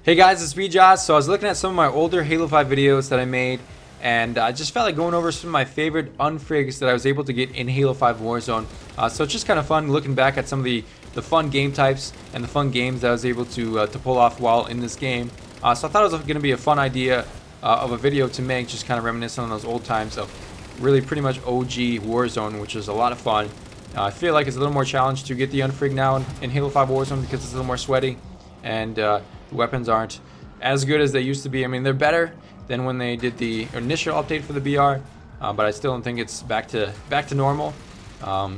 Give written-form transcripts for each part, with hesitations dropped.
Hey guys, it's BJosh. So I was looking at some of my older Halo 5 videos that I made, and I just felt like going over some of my favorite Unfriggs that I was able to get in Halo 5 Warzone. So it's just kind of fun looking back at some of the fun game types and the fun games that I was able to pull off while in this game. So I thought it was going to be a fun idea of a video to make, just kind of reminiscent on those old times of really pretty much OG Warzone, which was a lot of fun. I feel like it's a little more challenge to get the Unfrig now in Halo 5 Warzone because it's a little more sweaty, and the weapons aren't as good as they used to be. I mean, they're better than when they did the initial update for the BR, but I still don't think it's back to normal.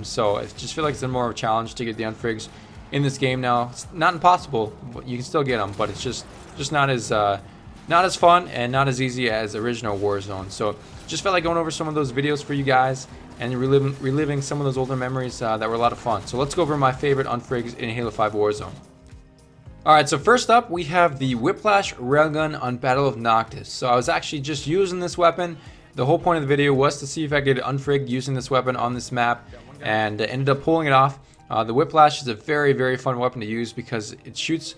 So I just feel like it's a more of a challenge to get the Unfrigs in this game now. It's not impossible, but you can still get them, but it's just not as fun and not as easy as original Warzone. So just felt like going over some of those videos for you guys and reliving some of those older memories that were a lot of fun. So let's go over my favorite Unfrigs in Halo 5 Warzone. Alright, so first up we have the Whiplash railgun on Battle of Noctis. So I was actually just using this weapon. The whole point of the video was to see if I could unfrig using this weapon on this map, and ended up pulling it off. The Whiplash is a very, very fun weapon to use because it shoots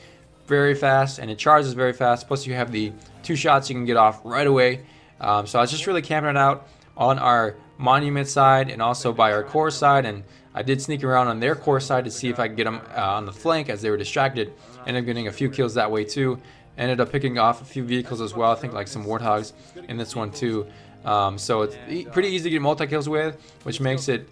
very fast and it charges very fast. Plus you have the 2 shots you can get off right away. So I was just really camping it out on our monument side and also by our core side, and I did sneak around on their core side to see if I could get them on the flank as they were distracted. Ended up getting a few kills that way too. Ended up picking off a few vehicles as well. I think like some Warthogs in this one too. So it's pretty easy to get multi-kills with, which makes it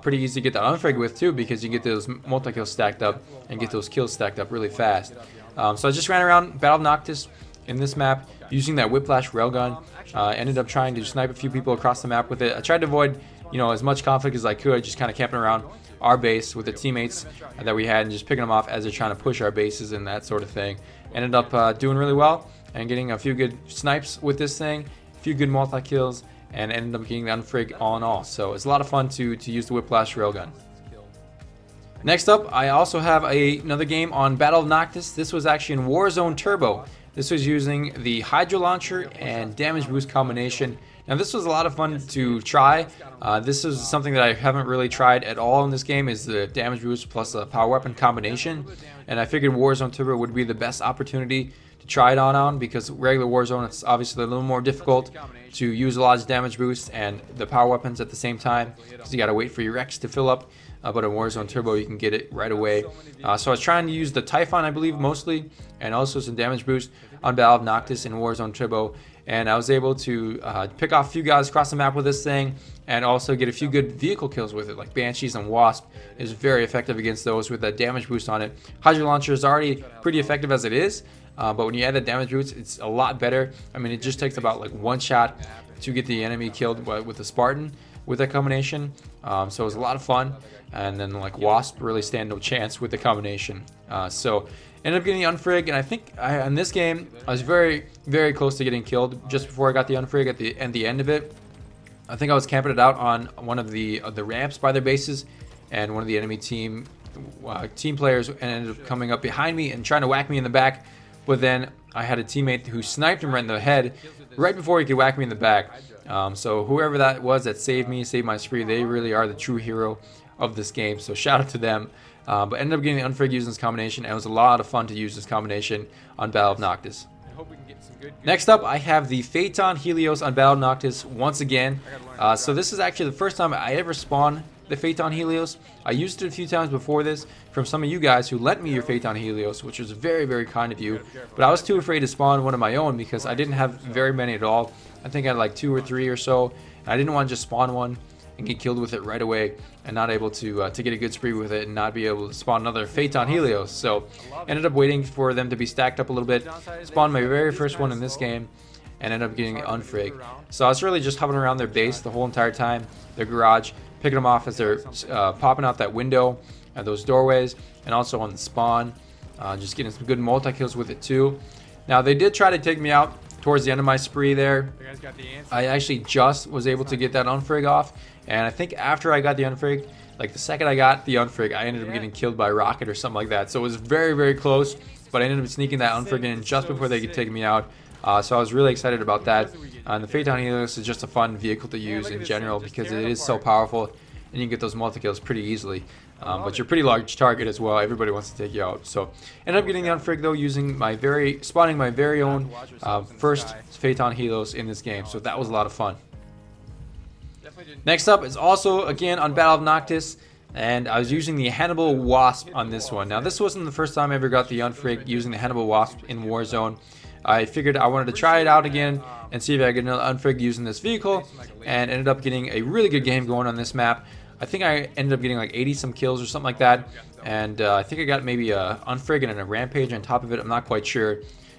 pretty easy to get that unfrig with too, because you get those multi-kills stacked up and get those kills stacked up really fast. So I just ran around Battle of Noctis in this map using that Whiplash railgun. Ended up trying to snipe a few people across the map with it. I tried to avoid, as much conflict as I could, just kind of camping around our base with the teammates that we had and just picking them off as they're trying to push our bases and that sort of thing. Ended up doing really well and getting a few good snipes with this thing, a few good multi-kills, and ended up getting the unfrig all in all. So it's a lot of fun to use the Whiplash railgun. Next up, I also have another game on Battle of Noctis. This was actually in Warzone Turbo. This was using the Hydra Launcher and Damage Boost combination. Now this was a lot of fun to try. This is something that I haven't really tried at all in this game, is the Damage Boost plus the Power Weapon combination. And I figured Warzone Turbo would be the best opportunity to try it on because regular Warzone, it's obviously a little more difficult to use a lot of damage boosts and the power weapons at the same time, because you gotta wait for your Rex to fill up. But in Warzone Turbo you can get it right away. So I was trying to use the Typhon, I believe, mostly, and also some damage boost on Battle of Noctis in Warzone Turbo. And I was able to pick off a few guys across the map with this thing, and also get a few good vehicle kills with it, like Banshees and Wasp is very effective against those with that damage boost on it. Hydra Launcher is already pretty effective as it is, but when you add that damage boost, it's a lot better. I mean, it just takes about like 1 shot to get the enemy killed with the Spartan with that combination. So it was a lot of fun, and then like Wasp really stand no chance with the combination. So ended up getting the unfrig, and I think in this game I was very, very close to getting killed just before I got the unfrig at the end of it. I think I was camping it out on one of the ramps by their bases, and one of the enemy team players ended up coming up behind me and trying to whack me in the back. But then I had a teammate who sniped him right in the head right before he could whack me in the back. So whoever that was that saved me, saved my spree, they really are the true hero of this game. So shout out to them. But ended up getting the unfrig using this combination, and it was a lot of fun to use this combination on Battle of Noctis. Next up, I have the Phaeton Helios on Battle of Noctis once again. So this is actually the first time I ever spawned the Phaeton Helios. I used it a few times before this from some of you guys who lent me your Phaeton Helios, which was very, very kind of you. But I was too afraid to spawn one of my own because I didn't have very many at all. I think I had like 2 or 3 or so, and I didn't want to just spawn one and get killed with it right away and not able to get a good spree with it and not be able to spawn another Phaeton Helios. So ended up waiting for them to be stacked up a little bit, spawned my very first one in this game, and ended up getting unfrig. So I was really just hovering around their base the whole entire time, their garage, picking them off as they're popping out that window and those doorways, and also on the spawn, just getting some good multi-kills with it too. Now they did try to take me out towards the end of my spree there. I actually just was able to get that unfrig off, and I think after I got the unfrig, like the second I got the unfrig, I ended up getting killed by a rocket or something like that. So it was very, very close, but I ended up sneaking that unfrig in just before they could take me out. So I was really excited about that. And the Phaeton Helios is just a fun vehicle to use in general because it is so powerful, and you can get those multi-kills pretty easily. but you're a pretty large target as well. Everybody wants to take you out. So ended up getting the Unfrig though, using spawning my very own first Phaeton Helios in this game. So that was a lot of fun. Next up is also again on Battle of Noctis, and I was using the Hannibal Wasp on this one. Now this wasn't the first time I ever got the Unfrig using the Hannibal Wasp in Warzone. I figured I wanted to try it out again and see if I could get another Unfrig using this vehicle, and ended up getting a really good game going on this map. I think I ended up getting like 80 some kills or something like that, and I think I got maybe a Unfrig and a Rampage on top of it. I'm not quite sure.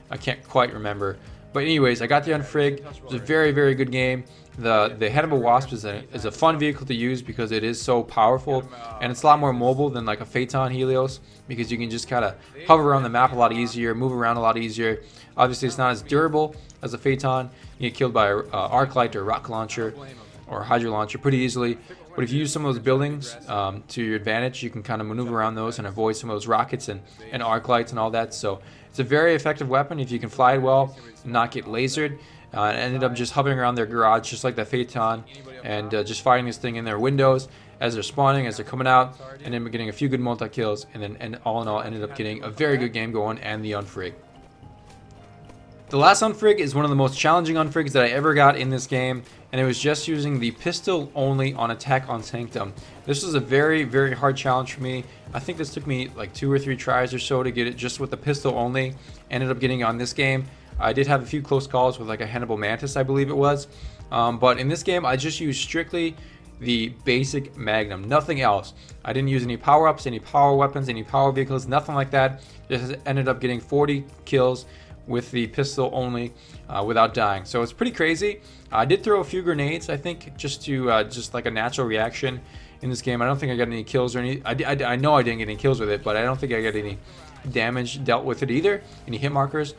I can't quite remember. But anyways, I got the Unfrig. It was a very, very good game. The Hannibal Wasp is a fun vehicle to use because it is so powerful, and it's a lot more mobile than like a Phaeton Helios, because you can just kind of hover around the map a lot easier, move around a lot easier. Obviously, it's not as durable as a Phaeton. You get killed by an arc light or rocket launcher or hydro launcher pretty easily. But if you use some of those buildings to your advantage, you can kind of maneuver around those and avoid some of those rockets and arc lights and all that. So it's a very effective weapon if you can fly it well and not get lasered. I ended up just hovering around their garage just like the Phaeton, and just firing this thing in their windows as they're spawning, as they're coming out, and then getting a few good multi-kills, and all in all ended up getting a very good game going and the Unfrig. The last Unfrig is one of the most challenging Unfrigs that I ever got in this game, and it was just using the pistol only on attack on Sanctum. This was a very, very hard challenge for me. I think this took me like 2 or 3 tries or so to get it just with the pistol only. Ended up getting on this game. I did have a few close calls with like a Hannibal Mantis, I believe it was. But in this game, I just used strictly the basic Magnum, nothing else. I didn't use any power-ups, any power weapons, any power vehicles, nothing like that. Just ended up getting 40 kills with the pistol only without dying. So it's pretty crazy. I did throw a few grenades, I think, just to just like a natural reaction in this game. I don't think I got any kills or any. I know I didn't get any kills with it, but I don't think I got any damage dealt with it either, any hit markers.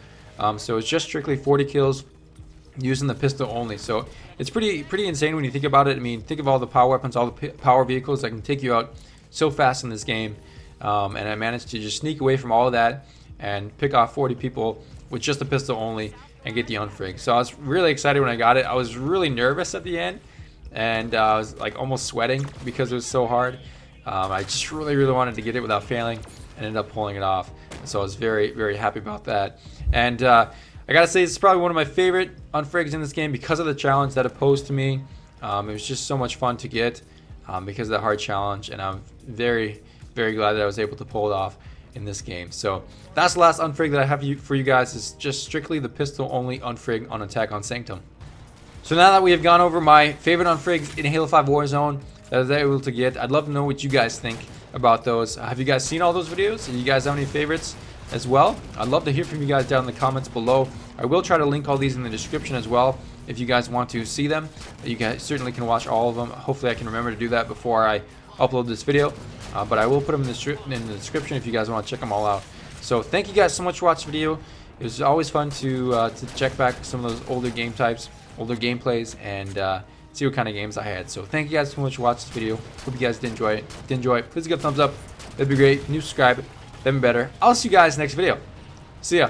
So it's just strictly 40 kills using the pistol only. So it's pretty insane when you think about it. I mean, think of all the power weapons, all the power vehicles that can take you out so fast in this game. And I managed to just sneak away from all of that and pick off 40 people with just the pistol only and get the Unfrig. So I was really excited when I got it. I was really nervous at the end, and I was like almost sweating because it was so hard. I just really wanted to get it without failing, and ended up pulling it off. So I was very happy about that. And I gotta say, it's probably one of my favorite Unfrigs in this game because of the challenge that it posed to me. It was just so much fun to get because of the hard challenge, and I'm very glad that I was able to pull it off in this game. So that's the last Unfrig that I have for you guys. Is just strictly the pistol only Unfrig on attack on Sanctum. So now that we have gone over my favorite Unfrigs in Halo 5 Warzone that I was able to get, I'd love to know what you guys think about those. Have you guys seen all those videos, and you guys have any favorites as well? I'd love to hear from you guys down in the comments below. I will try to link all these in the description as well if you guys want to see them. You guys certainly can watch all of them. Hopefully I can remember to do that before I upload this video, but I will put them in the description if you guys want to check them all out. So thank you guys so much for watching the video. It was always fun to check back some of those older game types, older gameplays, and see what kind of games I had. So thank you guys so much for watching this video. Hope you guys did enjoy it. Please give a thumbs up. That'd be great. Can you subscribe? That'd be better. I'll see you guys next video. See ya.